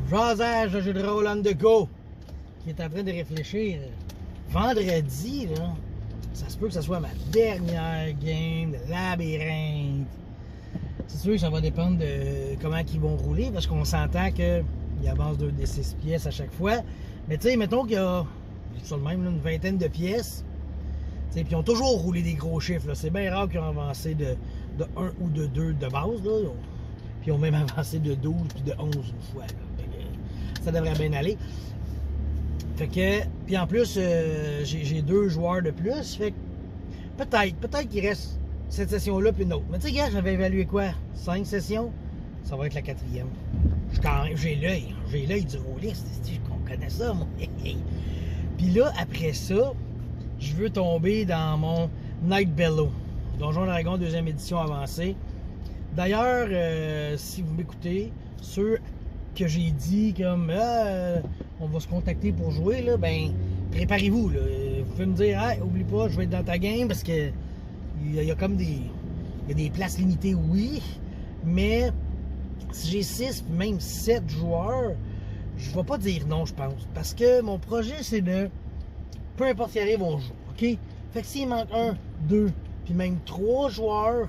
Jasage de jeu de rôle on the go qui est en train de réfléchir. Vendredi, là, ça se peut que ce soit ma dernière game de labyrinthe. C'est sûr que ça va dépendre de comment ils vont rouler parce qu'on s'entend qu'ils avancent 2 des 6 pièces à chaque fois. Mais tu sais, mettons qu'il y a sur le même là, une vingtaine de pièces. Puis ils ont toujours roulé des gros chiffres. C'est bien rare qu'ils ont avancé de 1 ou de 2 de base. Là. Puis ils ont même avancé de 12 puis de 11 une fois. Là. Ça devrait bien aller. Fait que, puis en plus, j'ai 2 joueurs de plus. Fait que peut-être qu'il reste cette session-là puis une autre. Mais tu sais, gars, j'avais évalué quoi? 5 sessions? Ça va être la 4e. J'ai l'œil du rôliste. On connaît ça, moi. Puis là, après ça, je veux tomber dans mon Night Bellow. Donjon Dragon 2e édition avancée. D'ailleurs, si vous m'écoutez, ceux que j'ai dit comme on va se contacter pour jouer, là, ben préparez-vous. Là. Vous pouvez me dire, hey, oublie pas, je vais être dans ta game parce que il y a comme des places limitées, oui, mais si j'ai 6, même 7 joueurs, je vais pas dire non, je pense. Parce que mon projet, c'est de peu importe ce qui arrive, on joue, OK? Fait que s'il manque 1, 2, puis même 3 joueurs,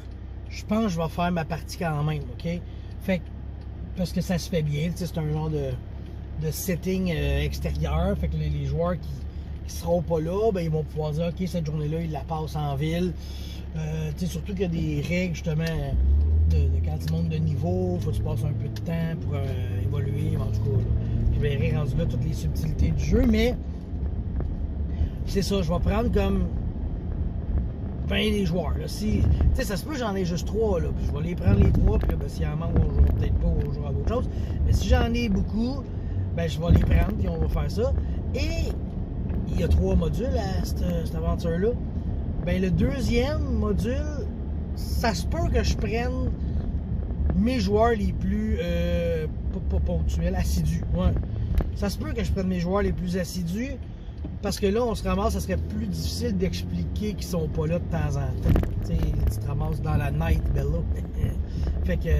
je pense que je vais faire ma partie quand même, OK? Fait que, parce que ça se fait bien, c'est un genre de setting extérieur, fait que les joueurs qui seront pas là, ben ils vont pouvoir dire, OK, cette journée-là, ils la passent en ville. Surtout qu'il y a des règles, justement, de quand tu montes de niveau, faut que tu passes un peu de temps pour évoluer, en tout cas, là, je verrai rendu là toutes les subtilités du jeu, mais c'est ça, je vais prendre comme 20 des joueurs. Là. Si, ça se peut j'en ai juste 3, là, puis je vais les prendre les 3, puis là, ben, s'il en manque, on jouera peut-être pas, on jouera à d'autres choses. Mais si j'en ai beaucoup, ben, je vais les prendre, puis on va faire ça. Et il y a 3 modules à cette aventure-là. Ben, le 2e module, ça se peut que je prenne mes joueurs les plus pas ponctuels, assidus. Ouais. Ça se peut que je prenne mes joueurs les plus assidus. Parce que là, on se ramasse, ça serait plus difficile d'expliquer qu'ils sont pas là de temps en temps. Tu sais, tu te ramasses dans la Night Bellow. Fait que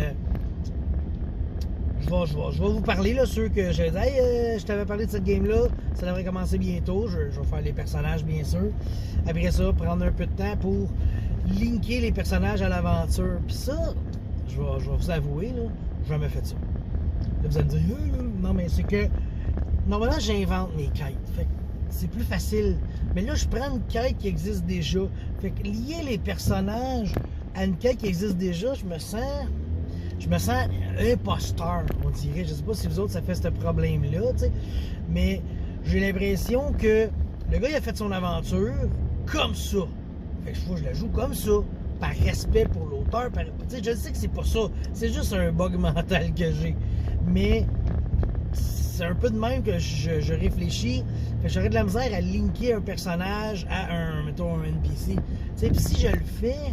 je vais vous parler, là, ceux que j'ai dit, hey, je t'avais parlé de cette game-là, ça devrait commencer bientôt. Je vais faire les personnages, bien sûr. Après ça, prendre un peu de temps pour linker les personnages à l'aventure. Puis ça, je vais vous avouer, là, j'ai jamais fait ça. Là, vous allez me dire, non, mais c'est que normalement, j'invente mes quêtes. Fait que c'est plus facile. Mais là, je prends une quête qui existe déjà. Fait que lier les personnages à une quête qui existe déjà, je me sens imposteur, on dirait. Je sais pas si vous autres, ça fait ce problème-là, tu sais. Mais j'ai l'impression que le gars, il a fait son aventure comme ça. Fait que je la joue comme ça, par respect pour l'auteur. Tu sais, je sais que c'est pas ça. C'est juste un bug mental que j'ai. Mais c'est un peu de même que je réfléchis. Fait que j'aurais de la misère à linker un personnage à mettons, un NPC. Tu sais, puis si je le fais,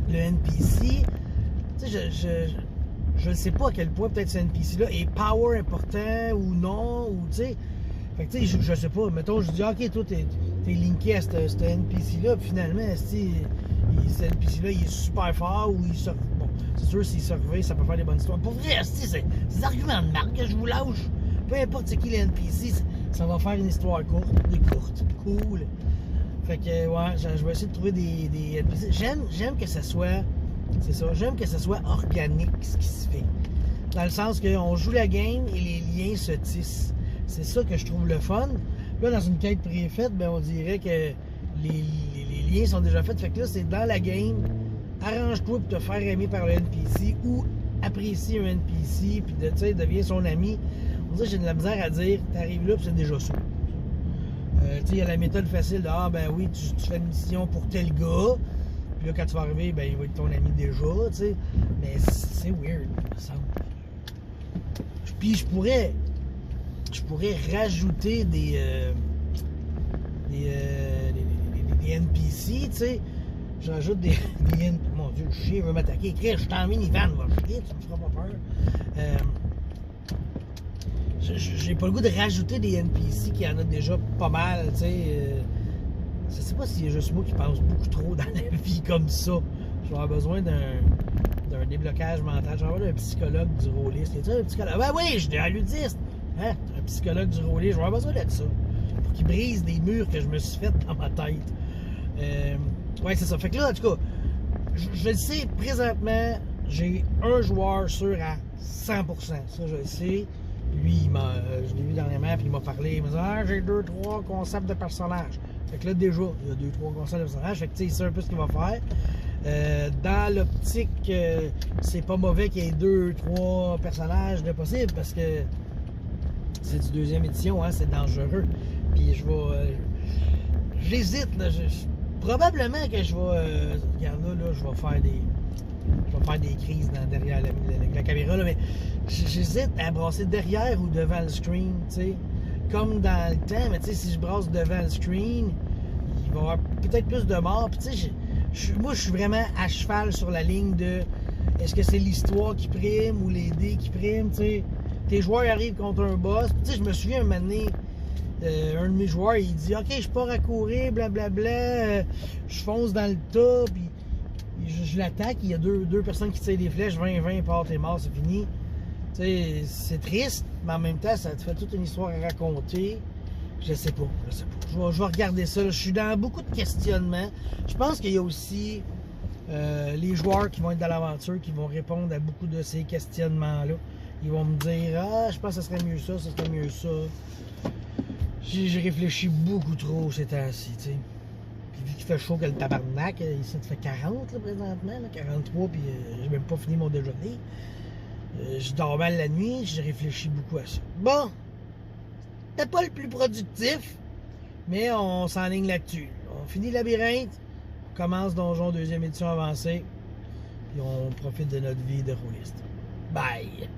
le NPC, tu sais, je ne sais pas à quel point peut-être ce NPC-là est power important ou non, ou tu sais. Fait que tu sais, je sais pas. Mettons, je dis, OK, toi, t'es linké à ce NPC-là, puis finalement, ce NPC-là, il est super fort, ou il se... Bon, c'est sûr, s'il se réveille, ça peut faire des bonnes histoires. Pour vrai, c'est des arguments de marque que je vous lâche. Peu importe c'est qui les NPC, ça va faire une histoire courte, cool. Fait que, ouais, je vais essayer de trouver des NPC. J'aime que ça soit... C'est ça, j'aime que ça soit organique, ce qui se fait. Dans le sens qu'on joue la game et les liens se tissent. C'est ça que je trouve le fun. Là, dans une quête préfaite, ben, on dirait que les liens sont déjà faits. Fait que là, c'est dans la game. Arrange-toi pour te faire aimer par le NPC ou apprécier un NPC puis tu sais, deviens son ami. On dirait que j'ai de la misère à dire, t'arrives là puis c'est déjà ça. Tu sais, il y a la méthode facile de ben oui, tu fais une mission pour tel gars. Puis là, quand tu vas arriver, ben il va être ton ami déjà, tu sais. Mais c'est weird, ça. Puis je pourrais rajouter des NPC, tu sais. Je rajoute des NPC. Mon Dieu, le chien veut m'attaquer. Je suis en minivan, va chier, tu me feras pas peur. J'ai pas le goût de rajouter des NPC qui en a déjà pas mal, tu sais. Je sais pas s'il y a juste moi qui pense beaucoup trop dans la vie comme ça. Je vais avoir besoin d'un d'un déblocage mental. Je vais avoir un psychologue du rôliste. Y a un psychologue? Ben oui, je suis un ludiste. Hein? Un psychologue du rôliste. Je vais avoir besoin de ça. Pour qu'il brise des murs que je me suis fait dans ma tête. Ouais, c'est ça. Fait que là, en tout cas, je le sais, présentement, j'ai un joueur sûr à 100%. Ça, je le sais. Lui, je l'ai vu dernièrement, puis il m'a parlé. Il m'a dit, ah, j'ai 2-3 concepts de personnages. Fait que là, déjà, il y a 2-3 concepts de personnages. Fait que, tu sais, il sait un peu ce qu'il va faire. Dans l'optique, c'est pas mauvais qu'il y ait 2-3 personnages de possible, parce que c'est du deuxième édition, hein, c'est dangereux. Puis je vais... j'hésite, là. Probablement que je vais... regarde là, je vais faire des crises derrière la caméra, là, mais j'hésite à brasser derrière ou devant le screen, tu sais. Comme dans le temps, mais tu sais, si je brasse devant le screen, il va y avoir peut-être plus de morts. Puis tu sais, moi, je suis vraiment à cheval sur la ligne de est-ce que c'est l'histoire qui prime ou les dés qui priment, tu sais. Tes joueurs arrivent contre un boss. Tu sais, je me souviens un moment donné, un de mes joueurs, il dit « Ok, je pars à courir, blablabla, je fonce dans le tas, puis je l'attaque, il y a deux personnes qui tirent des flèches, 20-20, part, t'es mort, c'est fini. » Tu sais, c'est triste, mais en même temps, ça te fait toute une histoire à raconter. Je sais pas. Je vais regarder ça. Je suis dans beaucoup de questionnements. Je pense qu'il y a aussi les joueurs qui vont être dans l'aventure, qui vont répondre à beaucoup de ces questionnements-là. Ils vont me dire « Ah, je pense que ça serait mieux ça serait mieux ça. » J'ai réfléchi beaucoup trop ces temps-ci, tu sais. Puis vu qu'il fait chaud que le tabarnak, ça te fait 40 là, présentement, là, 43, puis j'ai même pas fini mon déjeuner. Je dors mal la nuit, j'ai réfléchi beaucoup à ça. Bon, c'était pas le plus productif, mais on s'enligne là-dessus. On finit Labyrinthe, on commence Donjon 2e édition avancée, puis on profite de notre vie de rôliste. Bye!